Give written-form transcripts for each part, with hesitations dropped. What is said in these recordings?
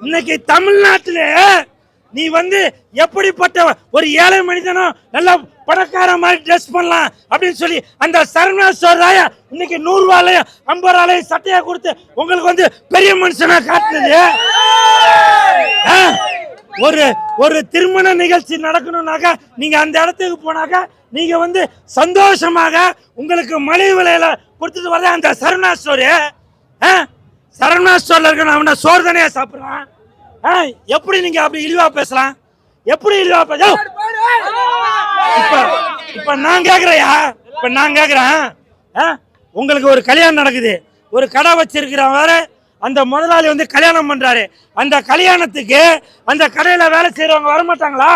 இன்னைக்கு தமிழ்நாட்டில நீ வந்து எப்படிப்பட்ட ஒரு ஏழை மனிதனும் நல்லா பணக்கார மாதிரி ட்ரெஸ் பண்ணலாம் அப்படின்னு சொல்லி அந்த சரவணா ஸ்டோர் தாயா இன்னைக்கு 100 ரூபாயிலையும் 50 ரூபாயிலையும் சட்டையா கொடுத்து உங்களுக்கு வந்து பெரிய மனுஷனா காட்டுனது. ஒரு திருமண நிகழ்ச்சி நடக்கணும்னாக்கா நீங்க அந்த இடத்துக்கு போனாக்கா நீங்க வந்து சந்தோஷமாக உங்களுக்கு மலிவு விலையில கொடுத்துட்டு வர அந்த சரவணா ஸ்டோரு. சரவணா ஸ்டோர்ல இருக்க அவன சோறு தானே சாப்பிடுறான். எப்படி நீங்க அப்படி இழிவா பேசலாம்? எப்படி இழிவா பேச? இப்ப நான் கேக்குறேன் உங்களுக்கு ஒரு கல்யாணம் நடக்குது, ஒரு கடை வச்சிருக்கிறவர அந்த முதலாளி வந்து கல்யாணம் பண்றாரு. அந்த கல்யாணத்துக்கு அந்த கடையில வேலை செய்யறவங்க வரமாட்டாங்களா?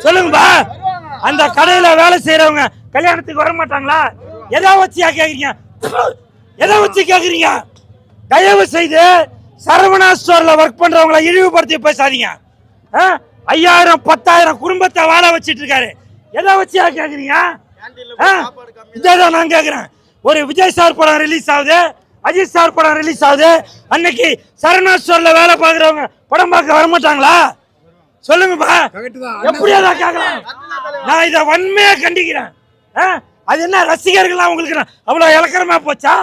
சொல்லுங்கப்பா. அந்த கடையில வேலை செய்யறவங்க கல்யாணத்துக்கு வரமாட்டாங்களா? எதை வச்சு கேக்குறீங்க? தயவு செய்து சரவணா ஸ்டோர்ல ஒர்க் பண்றவங்களை இழிவுபடுத்தி பேசாதீங்க. 5000 10,000 குடும்பத்தை வாழ வச்சிட்டு இருக்காரு. எதை வச்சு கேக்குறீங்க? இதான் நான் கேக்குறேன். ஒரு விஜய் சார் படம் ரிலீஸ் ஆகுது, அஜித் சார் படம் ரிலீஸ் ஆகுது, அன்னைக்கு சரவணா ஸ்டோர்ல வேலை பார்க்கறவங்க படம் பார்க்க வரமாட்டாங்களா? சொல்லுங்கப்பா. எப்படியாதான் கேட்கலாம்? நான் இதை வன்மையா கண்டிக்கிறேன். அது என்ன ரசிகர்கள் உங்களுக்கு அவ்வளவு இலக்கரமா போச்சா?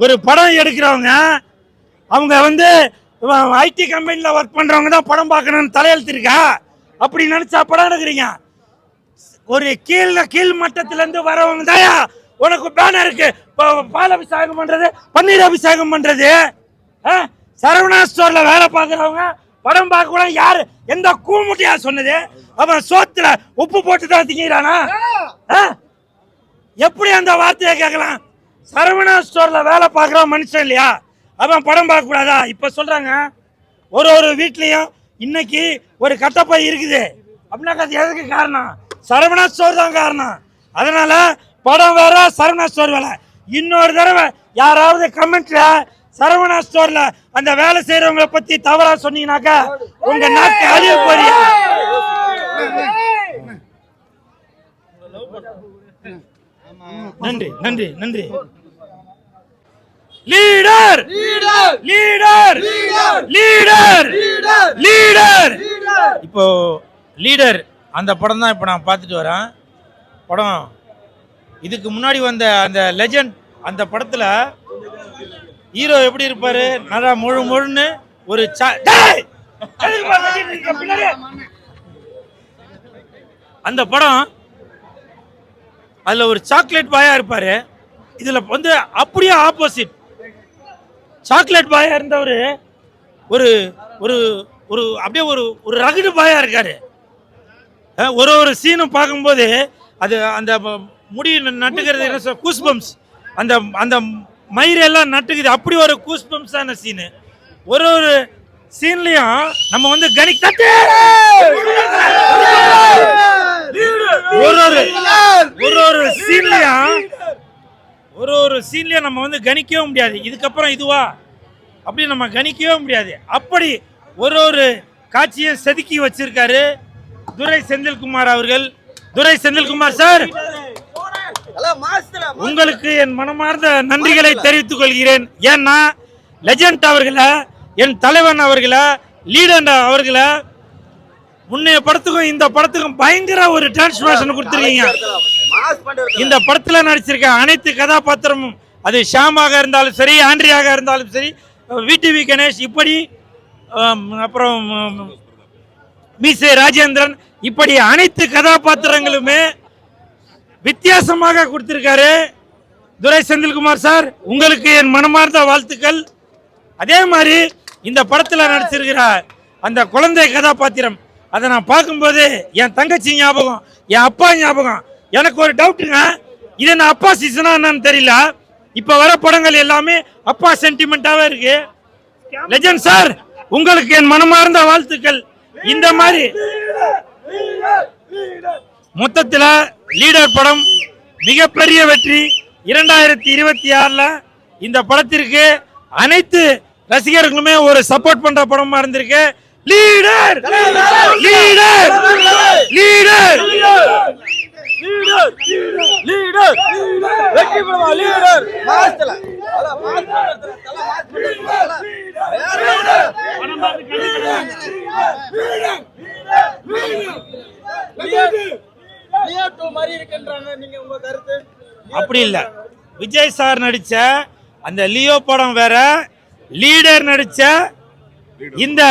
ஒரு படம் எடுக்கிறவங்க அவங்க வந்து ஐடி கம்பெனில ஒர்க் பண்றவங்க தான் படம் பார்க்கணும்னு தலையெழுத்து இருக்கா? அப்படி நினைச்சா படம் எடுக்கிறீங்க. ஒரு கீழ் மட்டத்தில இருந்து வரவங்க தாயா உனக்கு பேனருக்கு பால் அபிஷேகம் பண்றது, பன்னீர் அபிஷேகம் பண்றது. சரவணா ஸ்டோர்ல வேலை பார்க்கறவங்க படம் பார்க்க கூட யாரு எந்த கூமுட்டியா சொன்னது? அவன் சோத்துல உப்பு போட்டு தான் திங்கிறானா? எப்படி அந்த வார்த்தையை கேட்கலாம்? சரவணா ஸ்டோர்ல வேலை பார்க்கற மனுஷன் இல்லையா அவன் படம் பார்க்க கூடாதா? இப்ப சொல்றாங்க ஒரு வீட்லயும் இன்னைக்கு ஒரு கட்டப்பை இருக்குது அப்படின்னா அது எதுக்கு காரணம்? சரவணா ஸ்டோர் தான் காரணம். அதனால படம் வேற, சரவணா ஸ்டோர் வேலை. இன்னொரு தடவை யாராவது கமெண்ட்ல சரவணா ஸ்டோர்ல அந்த வேலை செய்யறவங்களை பத்தி தவறா சொன்னீங்கன்னாக்கா உங்க நாக்கு அழிய போறியா? நன்றி நன்றி நன்றி. Leader leader leader leader leader. இப்போ லீடர் அந்த படம் தான் இப்போ நான் பார்த்துட்டு வரேன். படம் இதுக்கு முன்னாடி வந்த அந்த லெஜண்ட் அந்த படத்துல ஹீரோ எப்படி இருப்பாரு? நல்லா முழுன்னு ஒரு அந்த படம் அதுல ஒரு சாக்லேட் பாயா இருப்பாரு. இதுல வந்து அப்படியே ஆப்போசிட். சாக்லேட் பாயா இருந்தவரு ஒரு ஒரு ஒரு அப்படியே ஒரு ரகுடு பாயா இருக்காரு. ஒரு சீனும் பார்க்கும்போது அது அந்த முடி நட்டுக்கிறது என்ன கூஸ்பம்ஸ், அந்த அந்த மயிரெல்லாம் நட்டுக்குது. அப்படி ஒரு கூஸ்பம்ஸான சீனு. ஒரு சீன்லயும் நம்ம வந்து ஒரு சீன்லயும் நம்ம வந்து கணிக்கவே முடியாது. இதுக்கப்புறம் இதுவா அப்படி நம்ம கணிக்கவே முடியாது. அப்படி ஒரு காட்சியை செதுக்கி வச்சிருக்காரு துரை செந்தில்குமார் அவர்கள். துரை செந்தில்குமார் சார், உங்களுக்கு என் மனமார்ந்த நன்றிகளை தெரிவித்துக் கொள்கிறேன். ஏன்னா லெஜண்ட் அவர்களை, என் தலைவன் அவர்களை, லீடர் அவர்களை முன்னைய படத்துக்கும் இந்த படத்துக்கும் பயங்கர ஒரு டிரான்ஸ்ஃபர்மேஷன் கொடுத்துருக்கீங்க. இந்த படத்துல நடிச்சிருக்க அனைத்து கதாபாத்திரமும் அது ஷாமாக இருந்தாலும் சரி, ஆண்ட்ரியாக இருந்தாலும் சரி, விடிவி கணேஷ், இப்படி அப்புறம் மீசே ராஜேந்திரன், இப்படி அனைத்து கதாபாத்திரங்களுமே வித்தியாசமாக கொடுத்திருக்காரு துரை செந்தில்குமார் சார். உங்களுக்கு என் மனமார்ந்த வாழ்த்துக்கள். அதே மாதிரி இந்த படத்துல நடிச்சிருக்கிற அந்த குழந்தை கதாபாத்திரம், அதை நான் பார்க்கும்போது என் தங்கச்சி ஞாபகம், என் அப்பா ஞாபகம். எனக்கு ஒரு டவுட்டுங்க, இது நான் அப்பா சீசனா என்னன்னு தெரியல. இப்ப வர படங்கள் எல்லாமே அப்பா சென்டிமெண்டாவே இருக்கு. லெஜண்ட் சார், உங்களுக்கு என் மனமார்ந்த வாழ்த்துக்கள். இந்த மாதிரி மொத்தத்தில் லீடர் படம் மிகப்பெரிய வெற்றி. 2026 இந்த படத்திற்கு அனைத்து ரசிகர்களுமே ஒரு சப்போர்ட் பண்ற படமா இருந்திருக்கு. லீடர் லீடர் லீடர் லீடர் வெற்றி பெறுவா லீடர் மாஸ்டர் அப்படி இல்ல. விஜய் சார் நடிச்ச அந்த லியோ படம் வேற, லீடர் நடிச்ச இந்த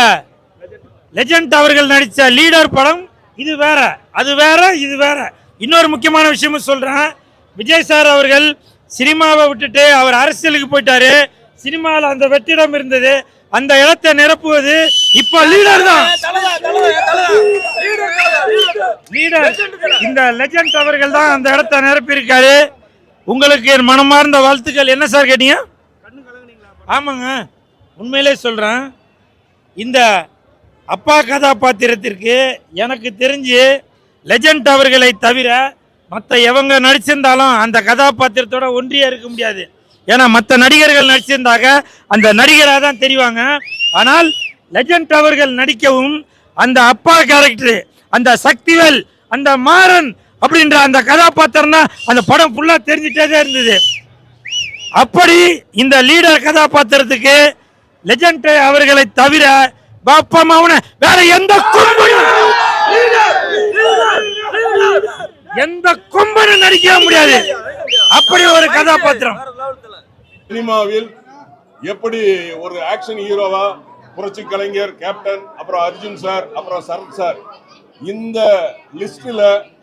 லெஜண்ட் அவர்கள் நடிச்ச லீடர் படம் இது வேற, அது வேற, இது வேற. இன்னொரு முக்கியமான விஷயமும் சொல்றேன். விஜய் சார் அவர்கள் சினிமாவை விட்டுட்டு அவர் அரசியலுக்கு போயிட்டாரு. சினிமாவில் அந்த வெற்றிடம் இருந்தது, அந்த இடத்தை நிரப்புவது இப்ப லீடர் தான். லீடர் இந்த லெஜண்ட் அவர்கள் தான் அந்த இடத்தை நிரப்பி இருக்காரு. உங்களுக்கு என் மனமார்ந்த வாழ்த்துக்கள். என்ன சார் கேட்டீங்க? ஆமாங்க, உண்மையிலே சொல்றேன். இந்த அப்பா கதாபாத்திரத்திற்கு எனக்கு தெரிஞ்சு லெஜண்ட் அவர்களை தவிர மற்ற எவங்க நடிச்சிருந்தாலும் அந்த கதாபாத்திரத்தோட ஒன்றிய இருக்க முடியாது. ஏன்னா மற்ற நடிகர்கள் நடிச்சிருந்தாங்க அந்த நடிகராக தான் தெரிவாங்க. ஆனால் லெஜண்ட் அவர்கள் நடிக்கவும் அந்த அப்பா கேரக்டர், அந்த சக்திவேல், அந்த மாறன் அப்படின்ற அந்த கதாபாத்திரம் தான் அந்த படம் ஃபுல்லா தெரிஞ்சுட்டே இருந்தது. அப்படி இந்த லீடர் கதாபாத்திரத்துக்கு லெஜண்ட் அவர்களை தவிர பாப்பா மாவன வேற எந்த கொம்பனும் நடிக்க முடியாது. அப்படி ஒரு கதாபாத்திரம். சினிமாவில் எப்படி ஒரு ஆக்ஷன் ஹீரோவா புரட்சி கலைஞர், கேப்டன், அப்புறம் அர்ஜுன் சார், அப்புறம் சரத் சார், இந்த லிஸ்ட்ல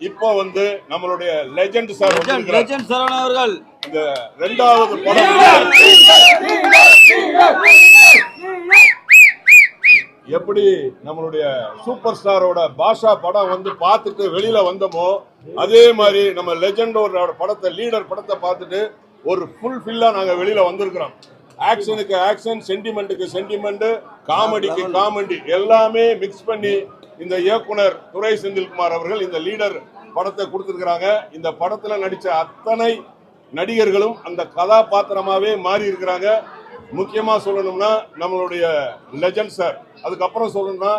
இப்போ வந்து நம்மளுடைய லெஜண்ட் சார் அவர்கள் இந்த இரண்டாவது படம் எப்படி நம்மளுடைய சூப்பர் ஸ்டாரோட பாஷா படம் வந்து பார்த்துட்டு வெளியில வந்தோமோ அதே மாதிரி நம்ம லெஜண்டோட படத்தை, லீடர் படத்தை பார்த்துட்டு ஒரு ஃபுல் ஃபில்லா நாங்க வெளியில வந்திருக்கிறோம். ஆக்ஷனுக்கு ஆக்ஷன், சென்டிமெண்ட்டுக்கு சென்டிமெண்ட், காமெடிக்கு காமெடி எல்லாமே மிக்ஸ் பண்ணி இந்த இயக்குனர் துரை செந்தில்குமார் அவர்கள் இந்த லீடர் படத்தை கொடுத்திருக்கிறாங்க. இந்த படத்துல நடிச்ச அத்தனை நடிகர்களும் அந்த கதாபாத்திரமாவே மாறி இருக்கிறாங்க. முக்கியமா சொல்லணும்னா நம்மளுடைய லெஜண்ட் சார், அதுக்கப்புறம் சொல்லணும்னா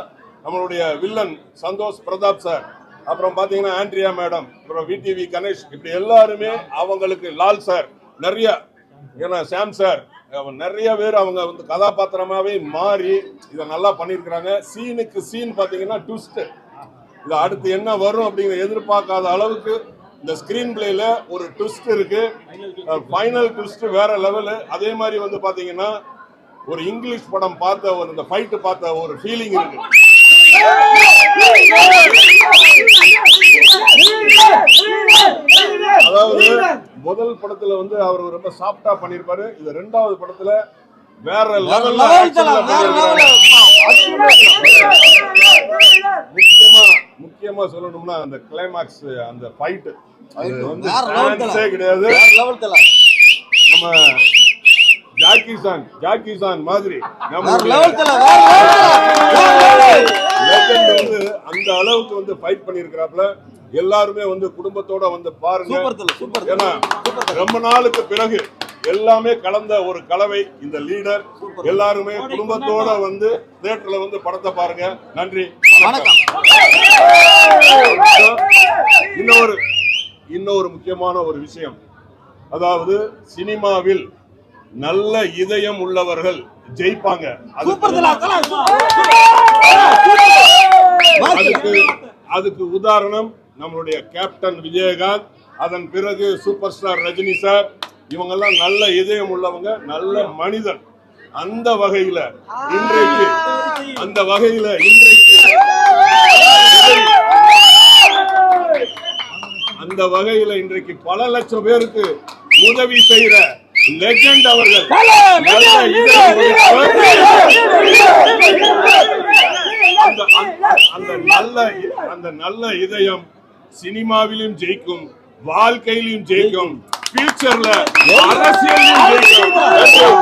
நம்மளுடைய வில்லன் சந்தோஷ் பிரதாப் சார், அப்புறம் பாத்தீங்கன்னா ஆண்ட்ரியா மேடம், அப்புறம் விடிவி கணேஷ், இப்படி எல்லாருமே அவங்களுக்கு லால் சார், நிறைய ஏன்னா சாம் சார், நிறைய பேர் அவங்க வந்து கதாபாத்திரமாவே மாறி இதை நல்லா பண்ணியிருக்கிறாங்க. சீனுக்கு சீன் பாத்தீங்கன்னா ட்விஸ்ட், இது அடுத்து என்ன வரும் அப்படிங்கிற எதிர்பார்க்காத அளவுக்கு இந்த ஸ்கிரீன் பிளேல ஒரு ட்விஸ்ட் இருக்கு. ஃபைனல் ட்விஸ்ட் வேற லெவலு. அதே மாதிரி வந்து பாத்தீங்கன்னா ஒரு இங்கிலீஷ் படம் பார்த்த ஒரு இந்த ஃபைட் பார்த்த ஒரு ஃபீலிங் இருக்கு. அதாவது முதல் படத்துல வந்து அவர் ரொம்ப சாஃப்டா பண்ணிருப்பாரு. இது இரண்டாவது படத்துல வேற லெவல்ல முக்கியமா சொல்லணும்னா அந்த கிளைமாக்ஸ், அந்த ஃபைட் கிடையாது. நம்ம ஜாக்கி சான் மாதிரி வந்து அந்த அளவுக்கு வந்து ஃபைட் பண்ணிருக்கிறாப்ல. எல்லாருமே வந்து குடும்பத்தோட வந்து பாருங்க. ஏன்னா ரொம்ப நாளுக்கு பிறகு எல்லாமே கலந்த ஒரு கலவை இந்த லீடர். எல்லாருமே குடும்பத்தோட வந்து தியேட்டர்ல வந்து படத்தை பாருங்க. நன்றி, வணக்கம். இன்னொரு முக்கியமான ஒரு விஷயம், அதாவது சினிமாவில் நல்ல இதயம் உள்ளவர்கள் ஜெயிப்பாங்க. அதுக்கு உதாரணம் நம்மளுடைய கேப்டன் விஜயகாந்த், அதன் பிறகு சூப்பர் ஸ்டார் ரஜினி சார். இவங்கெல்லாம் நல்ல இதயம் உள்ளவங்க, நல்ல மனிதன். அந்த வகையில இன்றைக்கு பல லட்சம் பேருக்கு உதவி செய்யற லெஜண்ட் அவர்கள், அந்த நல்ல இதயம் சினிமாவிலும் ஜெயிக்கும், வாழ்க்கையிலும் ஜெயிக்கும், ஃபியூச்சர்ல அரசியலிலும் ஜெயிக்கும்.